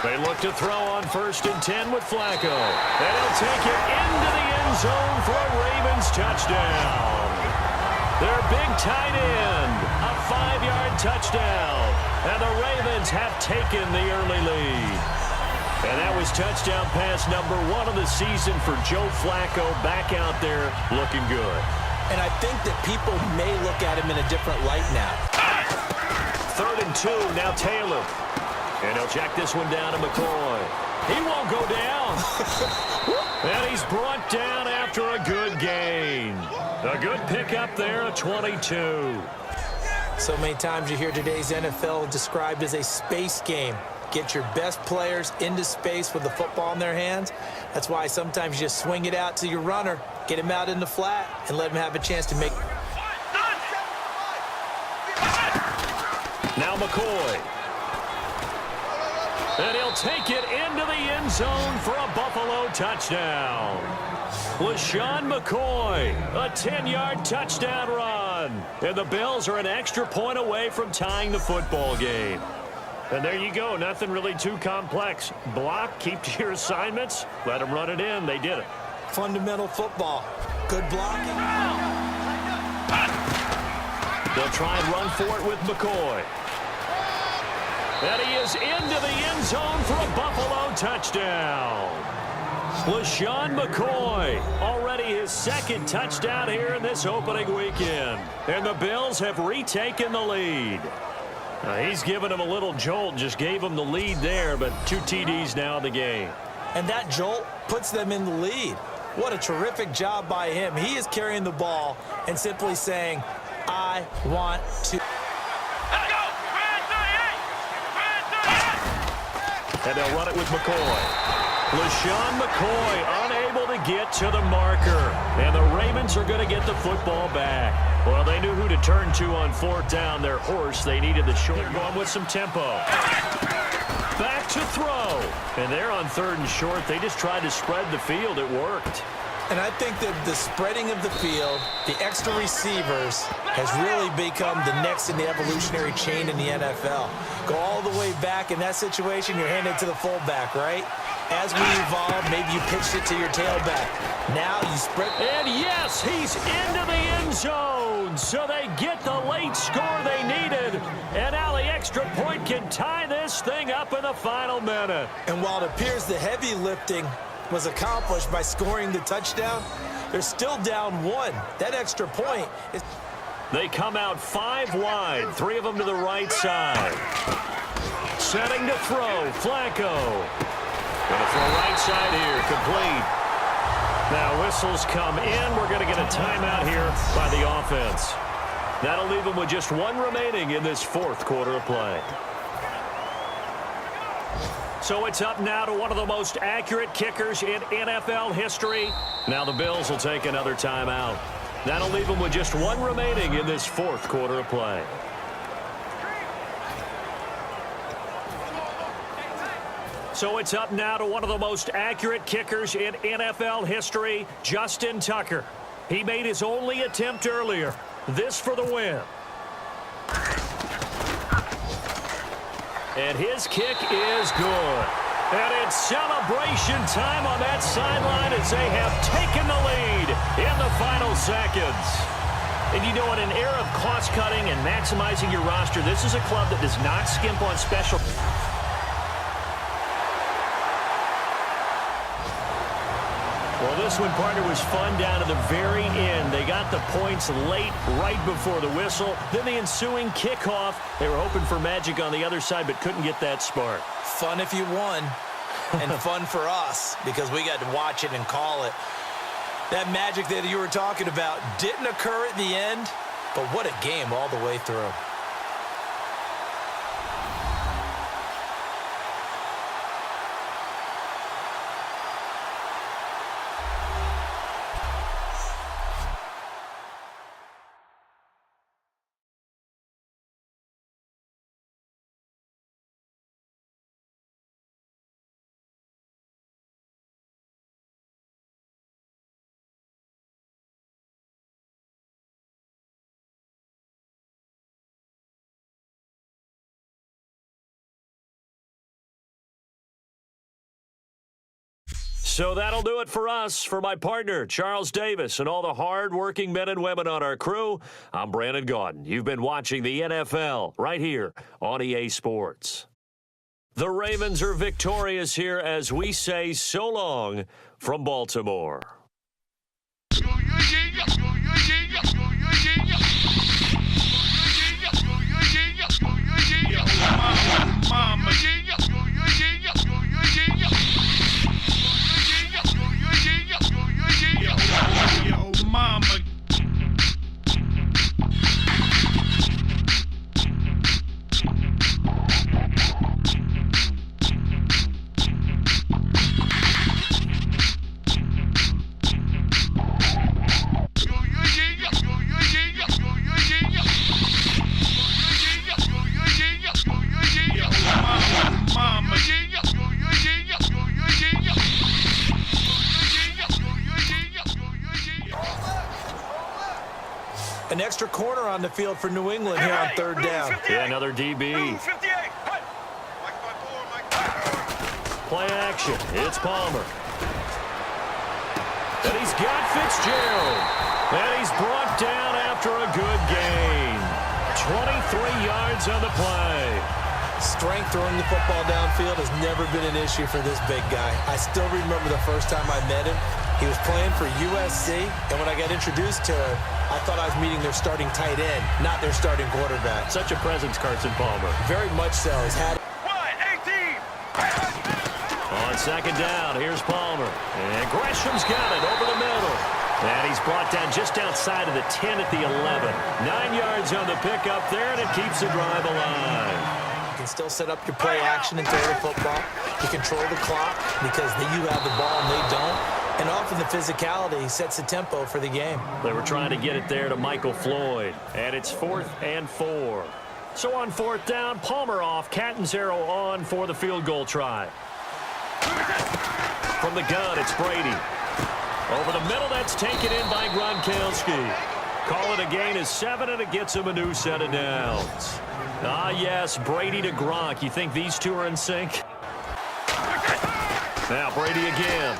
They look to throw on 1st and 10 with Flacco. And he'll take it into the end zone for a Ravens touchdown. Their big tight end, a 5-yard touchdown. And the Ravens have taken the early lead. And that was touchdown pass number 1 of the season for Joe Flacco, back out there looking good. And I think that people may look at him in a different light now. 3rd and 2, now Taylor. And he'll check this one down to McCoy. He won't go down. And he's brought down after a good gain. A good pickup there, a 22. So many times you hear today's NFL described as a space game. Get your best players into space with the football in their hands. That's why sometimes you just swing it out to your runner, get him out in the flat, and let him have a chance to make. Now McCoy. And he'll take it into the end zone for a Buffalo touchdown. LaShawn McCoy, a 10-yard touchdown run. And the Bills are an extra point away from tying the football game. And there you go, nothing really too complex. Block, keep to your assignments, let them run it in. They did it. Fundamental football. Good blocking. They'll try and run for it with McCoy. And he is into the end zone for a Buffalo touchdown. LaShawn McCoy, already his 2nd touchdown here in this opening weekend. And the Bills have retaken the lead. He's given him a little jolt, just gave him the lead there, but 2 TDs now in the game. And that jolt puts them in the lead. What a terrific job by him. He is carrying the ball and simply saying, I want to. And they'll run it with McCoy. LaShawn McCoy unable to get to the marker. And the Ravens are going to get the football back. Well, they knew who to turn to on 4th down. Their horse, they needed the short. They're going with some tempo. Back to throw. And they're on 3rd and short. They just tried to spread the field. It worked. And I think that the spreading of the field, the extra receivers, has really become the next in the evolutionary chain in the NFL. Go all the way back in that situation, you're handed to the fullback, right? As we evolve, maybe you pitched it to your tailback. Now you spread. And yes, he's into the end zone. So they get the late score they needed. And now the extra point can tie this thing up in the final minute. And while it appears the heavy lifting was accomplished by scoring the touchdown, they're still down 1. That extra point is. They come out 5 wide, 3 of them to the right side. Setting to throw, Flacco. Going to throw right side here, complete. Now whistles come in. We're going to get a timeout here by the offense. That'll leave them with just 1 remaining in this 4th quarter of play. So it's up now to one of the most accurate kickers in NFL history. Now the Bills will take another timeout. That'll leave them with just 1 remaining in this 4th quarter of play. So it's up now to one of the most accurate kickers in NFL history, Justin Tucker. He made his only attempt earlier. This for the win. And his kick is good. And it's celebration time on that sideline as they have taken the lead in the final seconds. And you know, in an era of cost-cutting and maximizing your roster, this is a club that does not skimp on special. Well, this one, partner, was fun down to the very end. They got the points late, right before the whistle. Then the ensuing kickoff. They were hoping for magic on the other side, but couldn't get that spark. Fun if you won, and fun for us, because we got to watch it and call it. That magic that you were talking about didn't occur at the end, but what a game all the way through. So that'll do it for us. For my partner, Charles Davis, and all the hard-working men and women on our crew, I'm Brandon Gaudin. You've been watching the NFL right here on EA Sports. The Ravens are victorious here as we say so long from Baltimore. Mama. Yo, mama. An extra corner on the field for New England here on third down. Yeah, another DB. Play action. It's Palmer. And he's got Fitzgerald. And he's brought down after a good gain. 23 yards on the play. Strength throwing the football downfield has never been an issue for this big guy. I still remember the first time I met him. He was playing for USC, and when I got introduced to him, I thought I was meeting their starting tight end, not their starting quarterback. Such a presence, Carson Palmer. Very much so. He's had 18. On second down, here's Palmer. And Gresham's got it over the middle. And he's brought down just outside of the 10 at the 11. 9 yards on the pickup there, and it keeps the drive alive. You can still set up your play action and throw the football. You control the clock because you have the ball and they don't. And often the physicality sets the tempo for the game. They were trying to get it there to Michael Floyd. And it's 4th and 4. So on 4th down, Palmer off. Catanzaro on for the field goal try. From the gun, it's Brady. Over the middle, that's taken in by Gronkowski. Call it a gain of 7, and it gets him a new set of downs. Ah, yes, Brady to Gronk. You think these two are in sync? Now Brady again.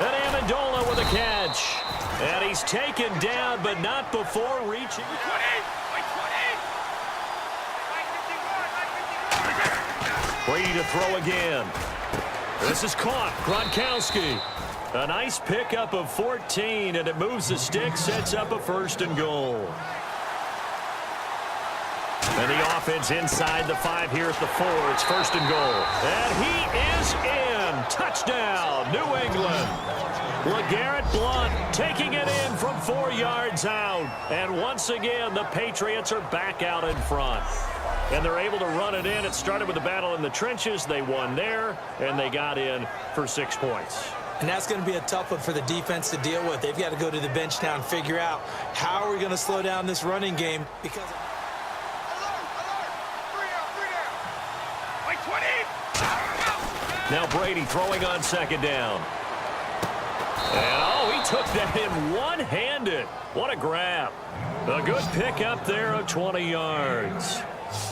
And Amendola with a catch. And he's taken down, but not before reaching. Brady to throw again. This is caught. Gronkowski. A nice pickup of 14, and it moves the stick, sets up a 1st and goal. And the offense inside the 5 here at the 4. It's 1st and goal. And he is in. Touchdown, New England. LeGarrette Blount taking it in from 4 yards out. And once again, the Patriots are back out in front. And they're able to run it in. It started with a battle in the trenches. They won there, and they got in for 6 points. And that's going to be a tough one for the defense to deal with. They've got to go to the bench now and figure out how are we going to slow down this running game. Because now Brady throwing on 2nd down. And, oh, he took that in one-handed. What a grab. A good pickup there of 20 yards.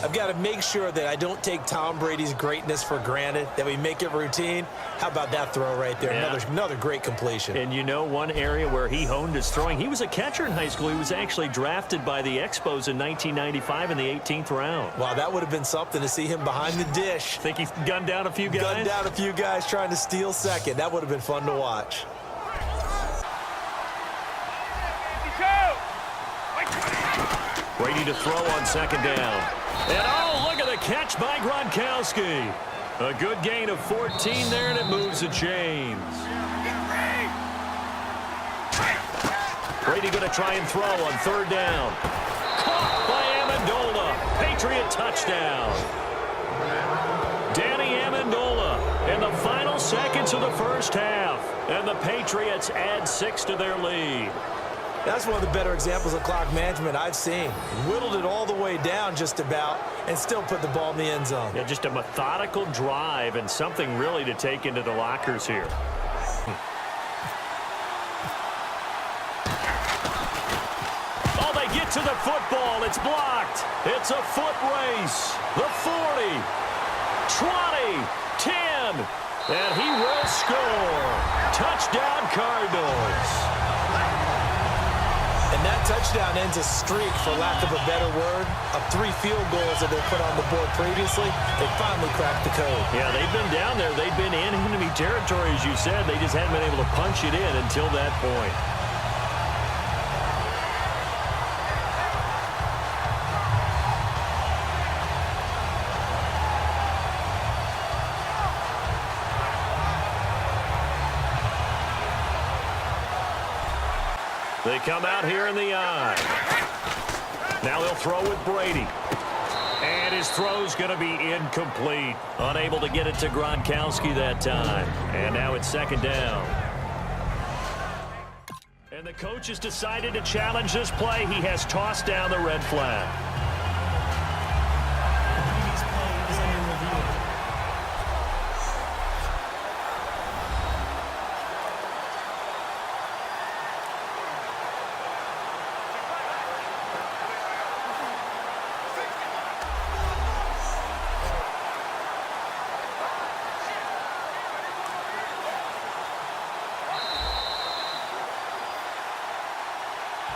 I've got to make sure that I don't take Tom Brady's greatness for granted, that we make it routine. How about that throw right there? Yeah. Another great completion. And you know one area where he honed his throwing? He was a catcher in high school. He was actually drafted by the Expos in 1995 in the 18th round. Wow, that would have been something to see him behind the dish. Think he gunned down a few guys? Gunned down a few guys trying to steal second. That would have been fun to watch. Brady to throw on 2nd down. And, oh, look at the catch by Gronkowski. A good gain of 14 there, and it moves the chains. Brady going to try and throw on 3rd down. Caught by Amendola. Patriot touchdown. Danny Amendola in the final seconds of the first half. And the Patriots add 6 to their lead. That's one of the better examples of clock management I've seen. Whittled it all the way down just about and still put the ball in the end zone. Yeah, just a methodical drive and something really to take into the lockers here. Oh, they get to the football. It's blocked. It's a foot race. The 40, 20, 10, And he will score. Touchdown, Cardinals. And that touchdown ends a streak, for lack of a better word, of 3 field goals that they put on the board previously. They finally cracked the code. Yeah, they've been down there. They've been in enemy territory, as you said. They just haven't been able to punch it in until that point. They come out here in the eye. Now they'll throw with Brady. And his throw's going to be incomplete. Unable to get it to Gronkowski that time. And now it's 2nd down. And the coach has decided to challenge this play. He has tossed down the red flag.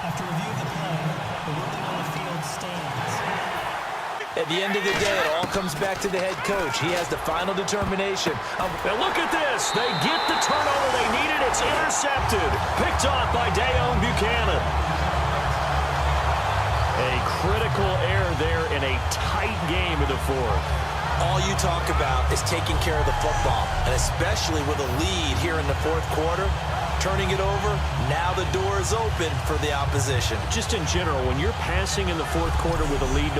After review of the play, the ruling on the field stands. At the end of the day, it all comes back to the head coach. He has the final determination. Now look at this. They get the turnover they needed. It's intercepted. Picked off by Dayon Buchanan. A critical error there in a tight game in the 4th. All you talk about is taking care of the football, and especially with a lead here in the 4th quarter. Turning it over, now the door is open for the opposition. Just in general, when you're passing in the 4th quarter with a lead,